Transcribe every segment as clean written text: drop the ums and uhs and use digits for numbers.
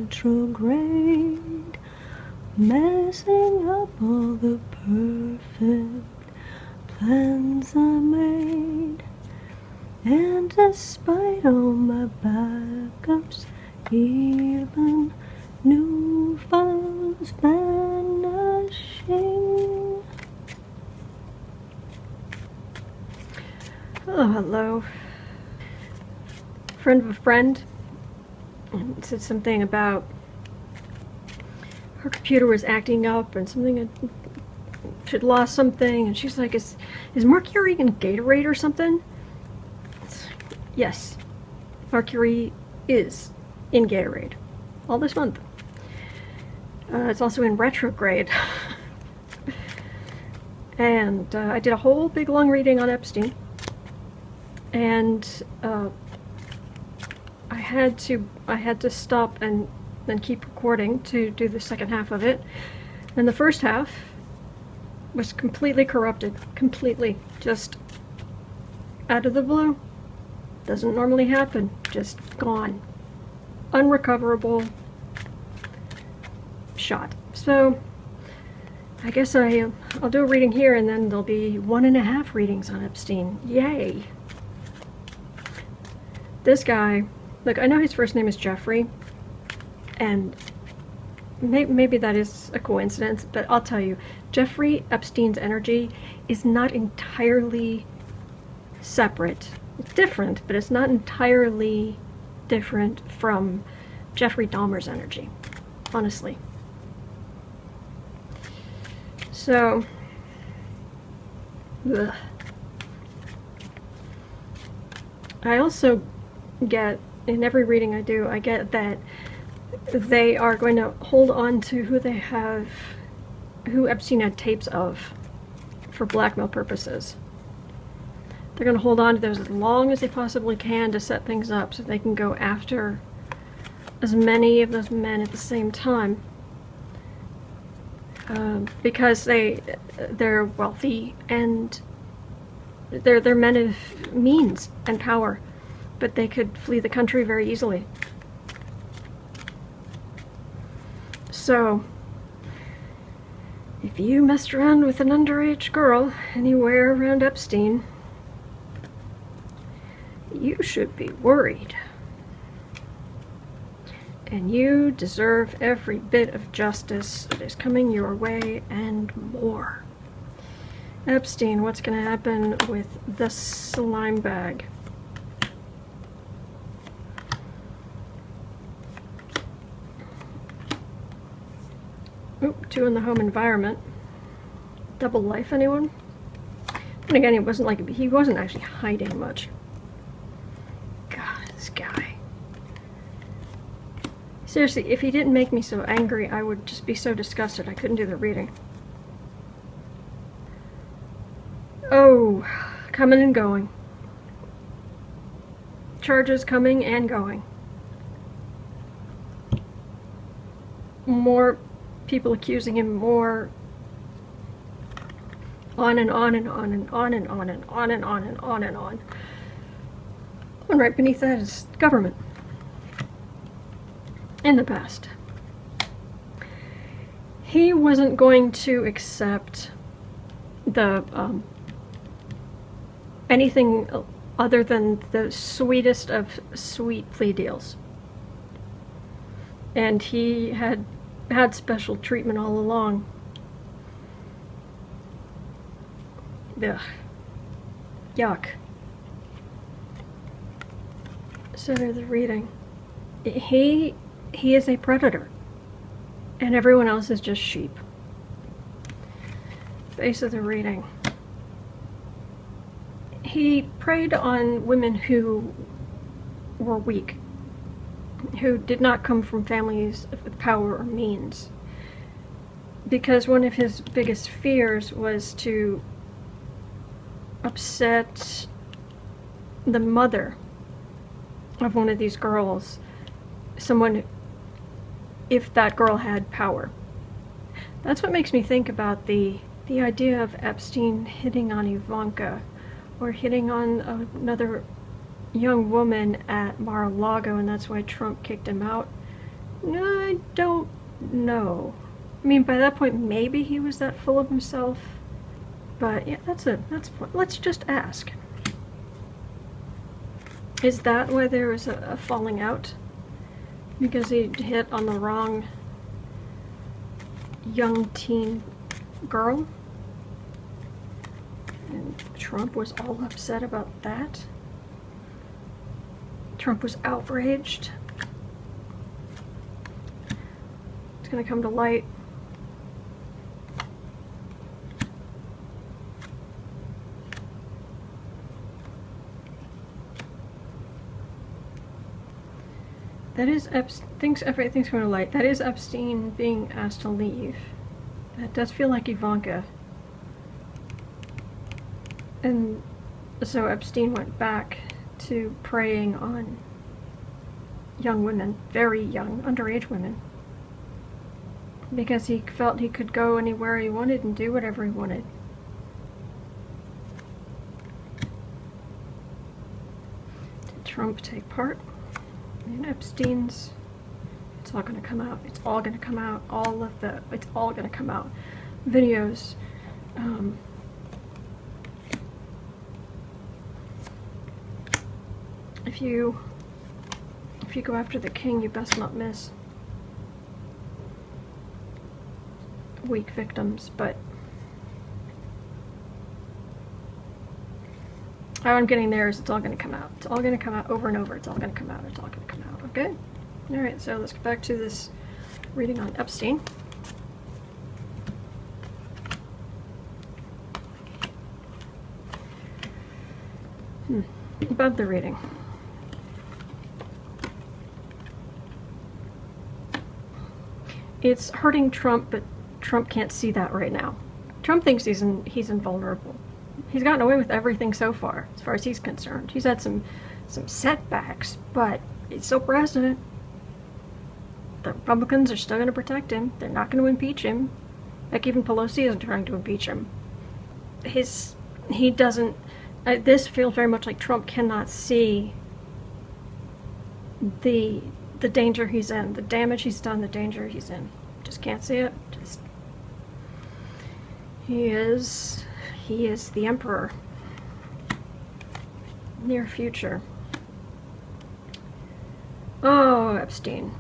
retrograde, messing up all the perfect plans I made. And despite all my backups, even new files vanishing. Oh, hello. Friend of a friend said something about her computer was acting up and something she'd lost something, and she's like, is Mercury in Gatorade or something? Yes, Mercury is in Gatorade all this month. It's also in retrograde. And I did a whole big long reading on Epstein, and I had to stop and then keep recording to do the second half of it. And the first half was completely corrupted, completely, just out of the blue. Doesn't normally happen, just gone, unrecoverable, shot. So I guess I'll do a reading here, and then there'll be 1.5 readings on Epstein. Yay! This guy, look, I know his first name is Jeffrey, and maybe that is a coincidence, but I'll tell you, Jeffrey Epstein's energy is not entirely separate. It's different, but it's not entirely different from Jeffrey Dahmer's energy, honestly. So, ugh. I also get, in every reading I do, I get that they are going to hold on to who Epstein had tapes of for blackmail purposes. They're going to hold on to those as long as they possibly can to set things up so they can go after as many of those men at the same time. Because they're wealthy and they're men of means and power, but they could flee the country very easily. So, if you messed around with an underage girl anywhere around Epstein, you should be worried. And you deserve every bit of justice that is coming your way and more. Epstein, what's going to happen with the slime bag? Oop, 2 in the home environment. Double life, anyone? And again, it wasn't like he wasn't actually hiding much. God, this guy. Seriously, if he didn't make me so angry, I would just be so disgusted I couldn't do the reading. Oh, coming and going. Charges coming and going. More people accusing him, more. On and on and on and on and on and on and on and on and on. And right beneath that is government. In the past. He wasn't going to accept the anything other than the sweetest of sweet plea deals. And he had special treatment all along. Ugh. Yuck. So there's the reading. He is a predator, and everyone else is just sheep. Base of the reading. He preyed on women who were weak, who did not come from families with power or means, because one of his biggest fears was to upset the mother of one of these girls, someone, if that girl had power. That's what makes me think about the idea of Epstein hitting on Ivanka, or hitting on another young woman at Mar-a-Lago, and that's why Trump kicked him out. No, I don't know. I mean, by that point, maybe he was that full of himself. But yeah, let's just ask. Is that why there was a falling out? Because he hit on the wrong young teen girl? And Trump was all upset about that? Trump was outraged? It's gonna come to light. That is everything's going to light. That is Epstein being asked to leave. That does feel like Ivanka. And so Epstein went back to preying on young women, very young, underage women, because he felt he could go anywhere he wanted and do whatever he wanted. Did Trump take part in Epstein's? It's all going to come out. It's all going to come out. It's all going to come out. Videos. If you go after the king, you best not miss. Weak victims, but how I'm getting there is it's all going to come out. It's all going to come out over and over. It's all going to come out. It's all going to come out. Okay? Alright, so let's get back to this reading on Epstein. Above the reading. It's hurting Trump, but Trump can't see that right now. Trump thinks he's invulnerable. He's gotten away with everything so far as he's concerned. He's had some setbacks, but he's still president. The Republicans are still going to protect him. They're not going to impeach him. Like, even Pelosi isn't trying to impeach him. He doesn't. This feels very much like Trump cannot see the danger he's in, the damage he's done, the danger he's in. Just can't see it. He is the emperor. Near future. Oh, Epstein.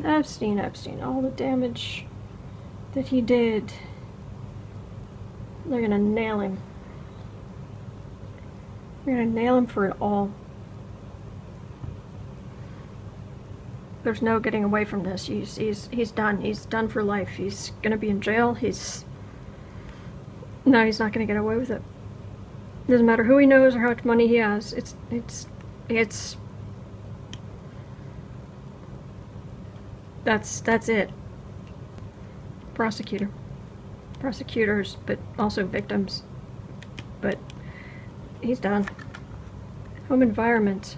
Epstein. All the damage that he did. They're gonna nail him. They're gonna nail him for it all. There's no getting away from this. He's done. He's done for life. He's gonna be in jail. He's not gonna get away with it. Doesn't matter who he knows or how much money he has. That's it. Prosecutors, but also victims. But he's done. Home environment.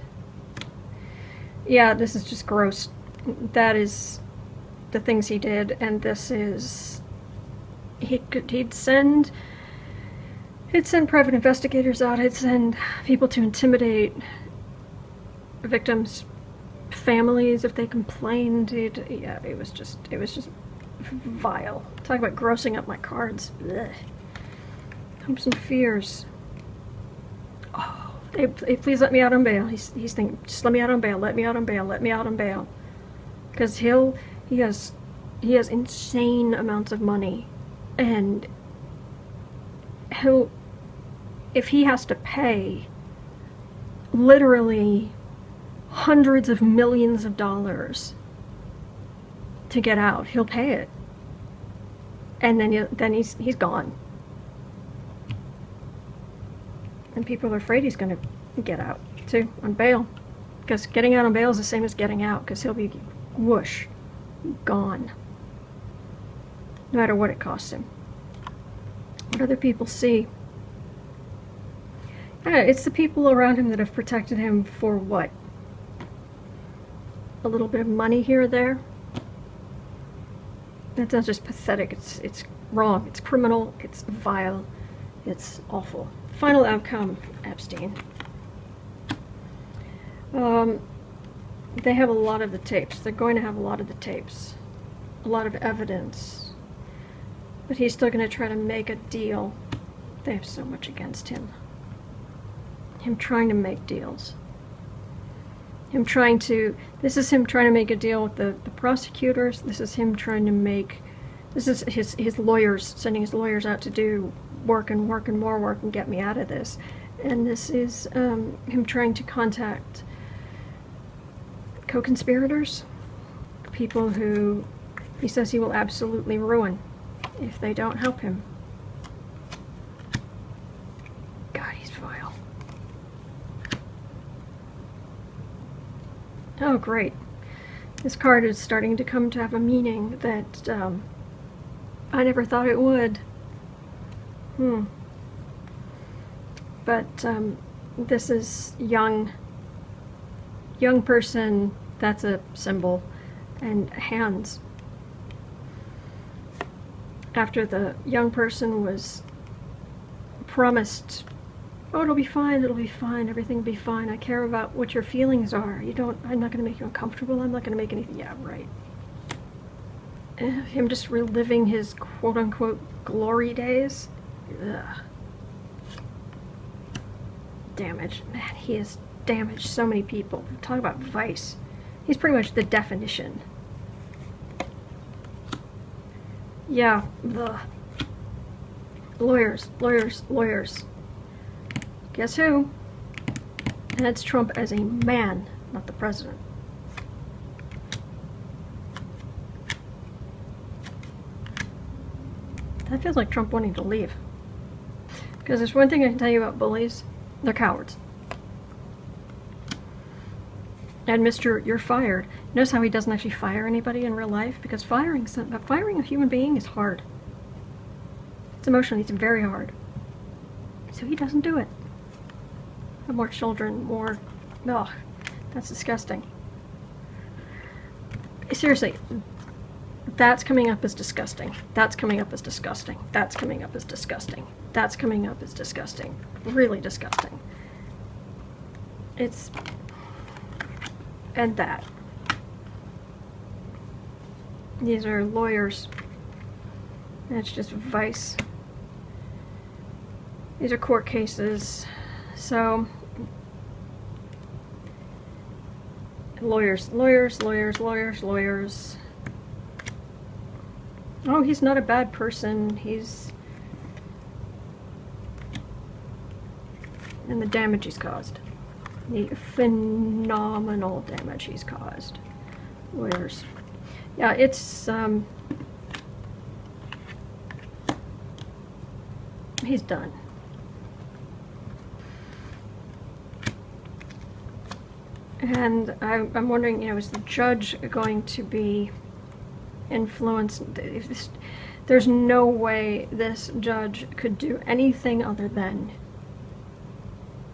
Yeah, this is just gross. That is the things he did, and this is... He'd send private investigators out. He'd send people to intimidate victims' families if they complained. It was just vile. Talk about grossing up my cards. Blech. Hopes and fears. Oh, please let me out on bail. He's thinking, just let me out on bail. Let me out on bail. Let me out on bail. Because he has insane amounts of money, and if he has to pay literally hundreds of millions of dollars to get out, he'll pay it, and then he's gone, and people are afraid he's going to get out too on bail, because getting out on bail is the same as getting out, because he'll be whoosh, gone, no matter what it costs him. What other people see. It's the people around him that have protected him for what? A little bit of money here or there? That's not just pathetic, it's wrong, it's criminal, it's vile, it's awful. Final outcome, Epstein. They have a lot of the tapes. They're going to have a lot of the tapes. A lot of evidence. But he's still going to try to make a deal. They have so much against him. Him trying to make deals. This is him trying to make a deal with the prosecutors. This is him trying to make, this is his lawyers, sending his lawyers out to do work and work and more work and get me out of this. And this is him trying to contact co-conspirators, people who he says he will absolutely ruin if they don't help him. God, he's vile. Oh, great. This card is starting to come to have a meaning that I never thought it would. But this is young person, that's a symbol, and hands. After the young person was promised, oh, it'll be fine, everything will be fine, I care about what your feelings are, I'm not going to make you uncomfortable, I'm not going to make anything, yeah, right. Him just reliving his quote-unquote glory days. Ugh. Damage. Man, he has damaged so many people. Talk about vice. He's pretty much the definition. Yeah. Ugh. Lawyers. Guess who? And that's Trump as a man, not the president. That feels like Trump wanting to leave. Because there's one thing I can tell you about bullies. They're cowards. And Mr. You're fired. Notice how he doesn't actually fire anybody in real life? Because firing a human being is hard. It's emotionally, it's very hard. So he doesn't do it. More children, more... Ugh, that's disgusting. Seriously, that's coming up as disgusting. That's coming up as disgusting. That's coming up as disgusting. That's coming up as disgusting. Really disgusting. It's... And that. These are lawyers. That's just vice. These are court cases. So... Lawyers. Oh, he's not a bad person. He's... And the damage he's caused. The phenomenal damage he's caused. Lawyers. Yeah, it's, he's done. And I'm wondering, is the judge going to be influenced? There's no way this judge could do anything other than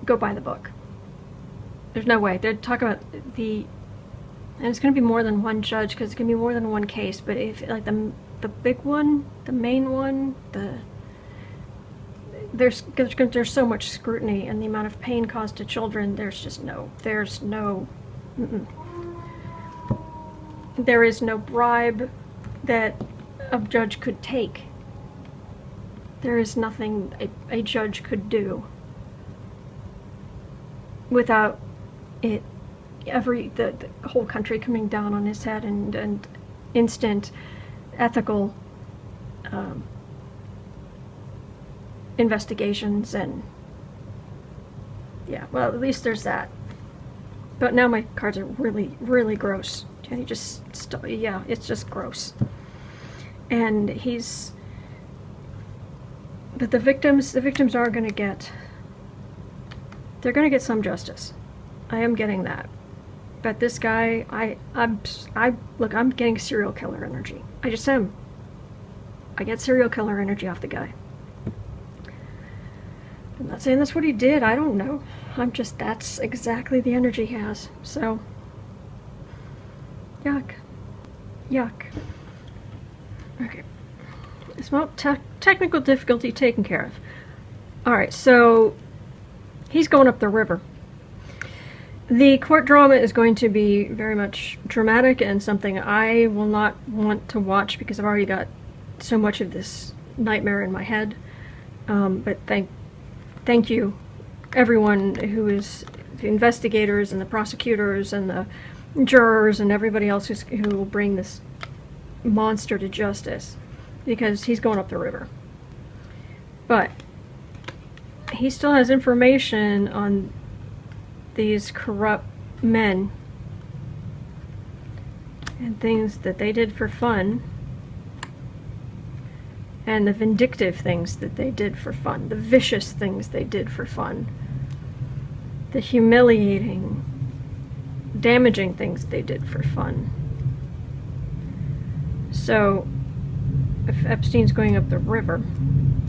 go by the book. There's no way. They're talking about and it's going to be more than one judge because it's going to be more than one case. But if like the big one, the main one, there's so much scrutiny and the amount of pain caused to children. There is no bribe that a judge could take. There is nothing a judge could do without it, the whole country coming down on his head and instant ethical investigations and yeah, well, at least there's that. But now my cards are really, really gross. And he just, yeah, it's just gross. And but the victims are going to get, they're going to get some justice. I am getting that. But this guy, look, I'm getting serial killer energy. I just am. I get serial killer energy off the guy. I'm not saying that's what he did, I don't know. That's exactly the energy he has. So, yuck. Okay. Small technical difficulty taken care of. Alright, so he's going up the river. The court drama is going to be very much dramatic and something I will not want to watch because I've already got so much of this nightmare in my head. But thank you, everyone who is the investigators and the prosecutors and the jurors and everybody else who will bring this monster to justice, because he's going up the river. But he still has information on these corrupt men and things that they did for fun, and the vindictive things that they did for fun, the vicious things they did for fun, the humiliating, damaging things they did for fun. So, if Epstein's going up the river,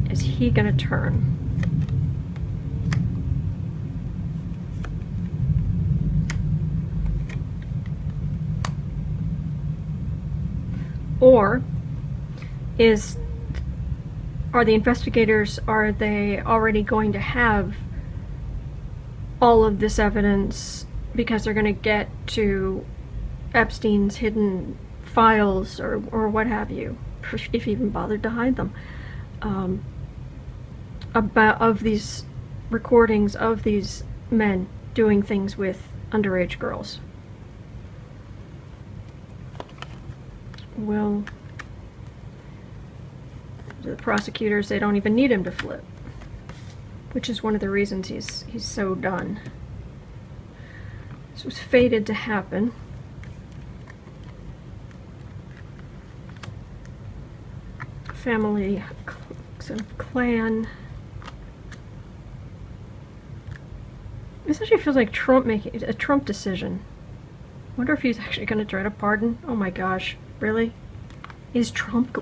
is he gonna turn? Or are the investigators, are they already going to have all of this evidence because they're going to get to Epstein's hidden files or what have you, if he even bothered to hide them, of these recordings of these men doing things with underage girls? Well, the prosecutors, they don't even need him to flip, which is one of the reasons he's so done. This was fated to happen. Family, some clan. This actually feels like Trump making a Trump decision. Wonder if he's actually going to try to pardon. Oh my gosh, really? Is Trump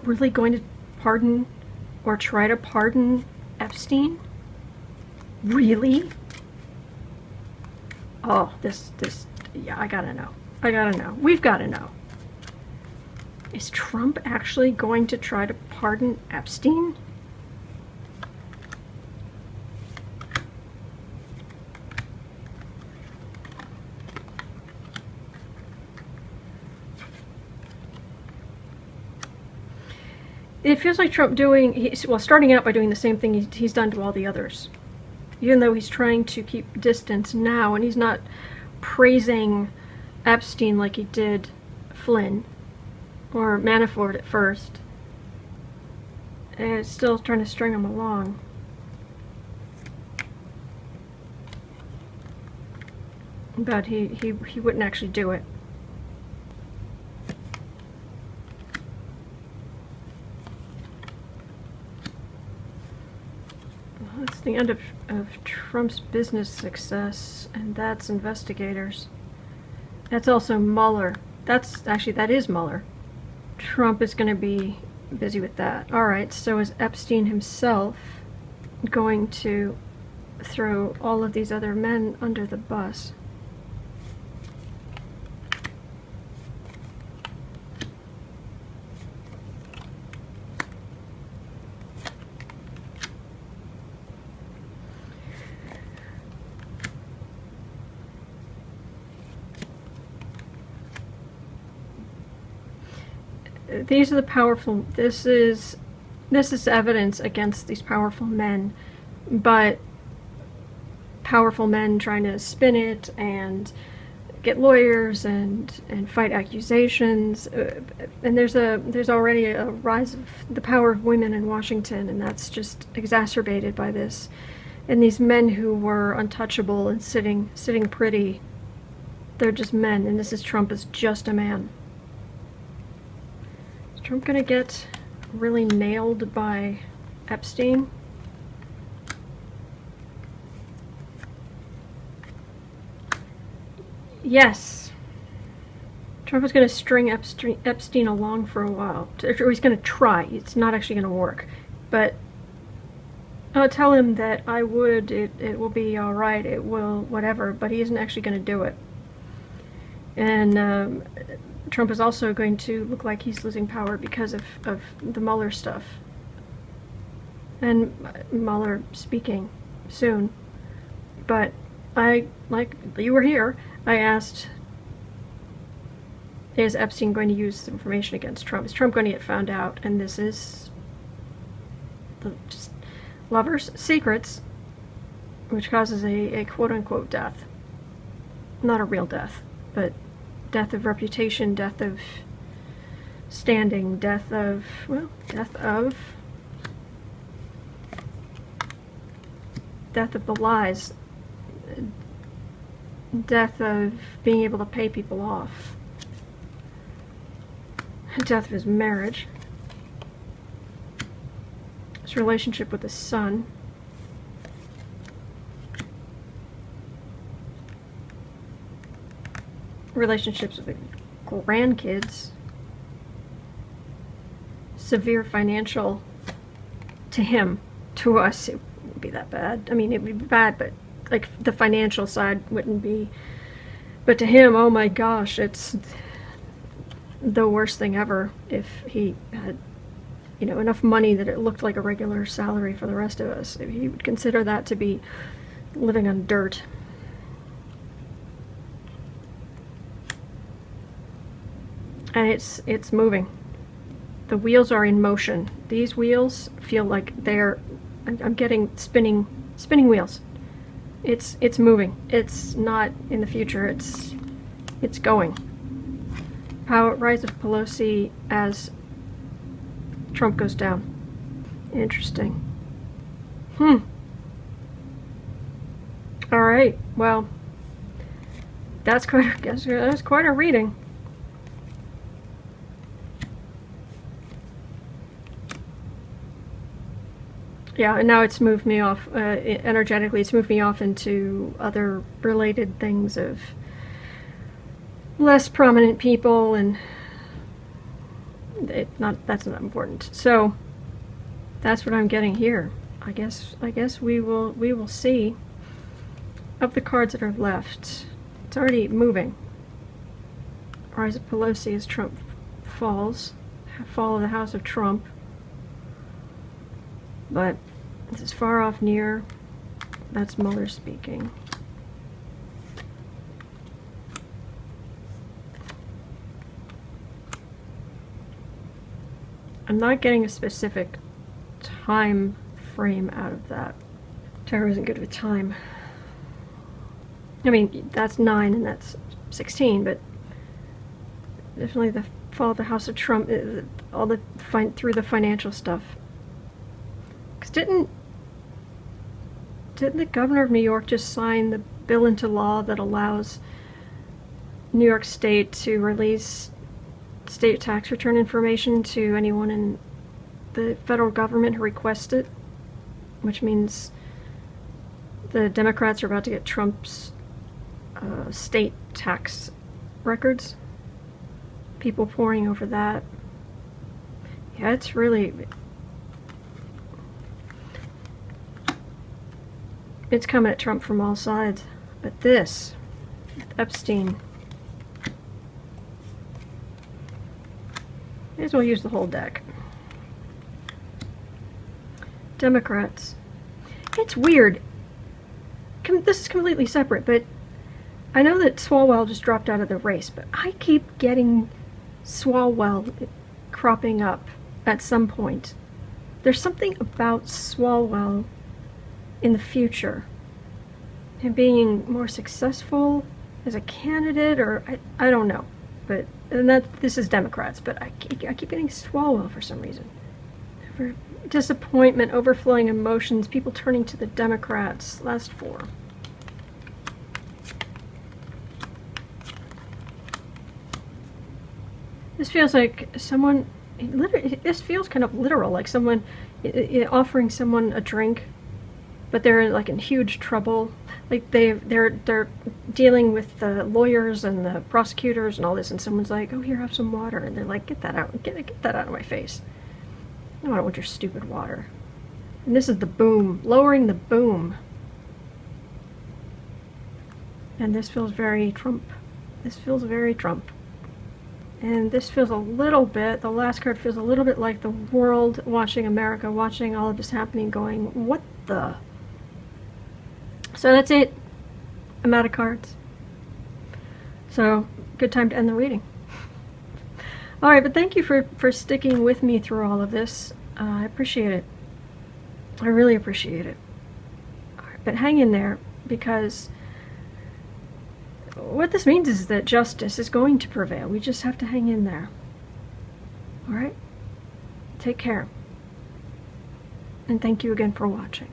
really going to pardon or try to pardon Epstein? Really? Oh, yeah, I gotta know. We've gotta know. Is Trump actually going to try to pardon Epstein? It feels like Trump starting out by doing the same thing he's done to all the others. Even though he's trying to keep distance now, and he's not praising Epstein like he did Flynn or Manafort at first. And it's still trying to string him along. But he wouldn't actually do it. That's the end of Trump's business success, and that's investigators. That's also Mueller. That is Mueller. Trump is going to be busy with that. Alright, so is Epstein himself going to throw all of these other men under the bus? These are the powerful. This is evidence against these powerful men, but powerful men trying to spin it and get lawyers and fight accusations. And there's already a rise of the power of women in Washington, and that's just exacerbated by this. And these men who were untouchable and sitting pretty, they're just men, and Trump is just a man. Trump gonna get really nailed by Epstein? Yes. Trump is gonna string Epstein along for a while. Or he's gonna try. It's not actually gonna work. But I'll tell him that it will be alright, it will, whatever, but he isn't actually gonna do it. And Trump is also going to look like he's losing power because of the Mueller stuff. And Mueller speaking soon. But like you were here, I asked, is Epstein going to use this information against Trump? Is Trump going to get found out? And this is the lover's secrets, which causes a quote-unquote death. Not a real death, but death of reputation, death of standing, death of the lies, death of being able to pay people off, death of his marriage, his relationship with his son, relationships with grandkids, severe financial, to him, to us, it wouldn't be that bad. I mean, it would be bad, but like the financial side wouldn't be. But to him, oh my gosh, it's the worst thing ever if he had, enough money that it looked like a regular salary for the rest of us. He would consider that to be living on dirt. And it's moving. The wheels are in motion. These wheels feel like I'm getting spinning wheels. It's moving. It's not in the future. It's going. Rise of Pelosi as Trump goes down. Interesting. All right. Well, that's quite a reading. Yeah, and now it's moved me off, energetically, it's moved me off into other related things of less prominent people, and that's not important. So that's what I'm getting here. I guess we will see. Of the cards that are left, it's already moving. Rise of Pelosi as Trump falls, fall of the House of Trump. But this is far off near. That's Mueller speaking. I'm not getting a specific time frame out of that. Tarot isn't good with time. I mean, that's 9 and that's 16, but definitely the fall of the House of Trump, all the through the financial stuff. Didn't the governor of New York just sign the bill into law that allows New York State to release state tax return information to anyone in the federal government who requests it? Which means the Democrats are about to get Trump's state tax records. People poring over that. Yeah, it's really... It's coming at Trump from all sides. But this, Epstein, may as well use the whole deck. Democrats. It's weird. This is completely separate, but I know that Swalwell just dropped out of the race, but I keep getting Swalwell cropping up at some point. There's something about Swalwell in the future, and being more successful as a candidate, or I don't know, but this is Democrats, but I keep getting Swalwell for some reason. For disappointment, overflowing emotions, people turning to the Democrats. Last 4. This feels like someone. This feels kind of literal, like someone offering someone a drink. But they're like in huge trouble. Like they're dealing with the lawyers and the prosecutors and all this, and someone's like, "Oh, here, have some water," and they're like, "Get that out! Get that out of my face! No, I don't want your stupid water." And this is the boom, lowering the boom. And this feels very Trump. This feels very Trump. And this feels a little bit. The last card feels a little bit like the world watching America, watching all of this happening, going, "What the?" So that's it. I'm out of cards. So, good time to end the reading. All right, but thank you for sticking with me through all of this. I appreciate it. I really appreciate it. All right, but hang in there, because what this means is that justice is going to prevail. We just have to hang in there. All right? Take care. And thank you again for watching.